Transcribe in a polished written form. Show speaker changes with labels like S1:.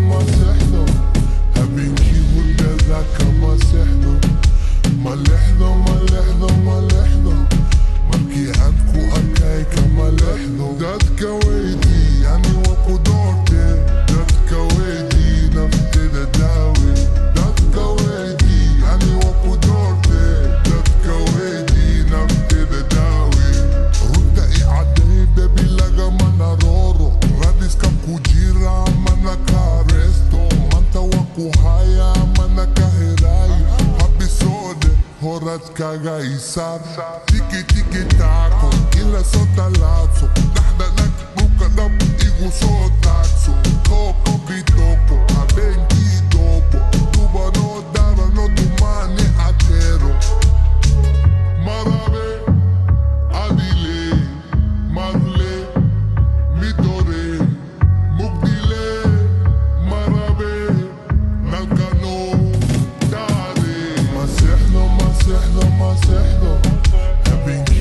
S1: masihno habeenkii hurdada kama seexdo ma leexdo markii aan ku arkay kama leexdo dadka weydii ani waa ku doortee dadka weydii nafteeda daawe dadka weydii ani waa ku doortee dadka weydii nafteeda daawe runta i caday bebi lagamana rooro radiska ku jira mana ka resto manta waa ku haya mana ka helayo habisode horad kaga isaar tiki taako ila soo talaabso dhaxdanag dhulka dhab igu soo taagso tooko bitoko habeenkii doobo dubanoo darano dumaani adeero marabe adile marle midore mugdile marabe nalkano dare masihno habeenkii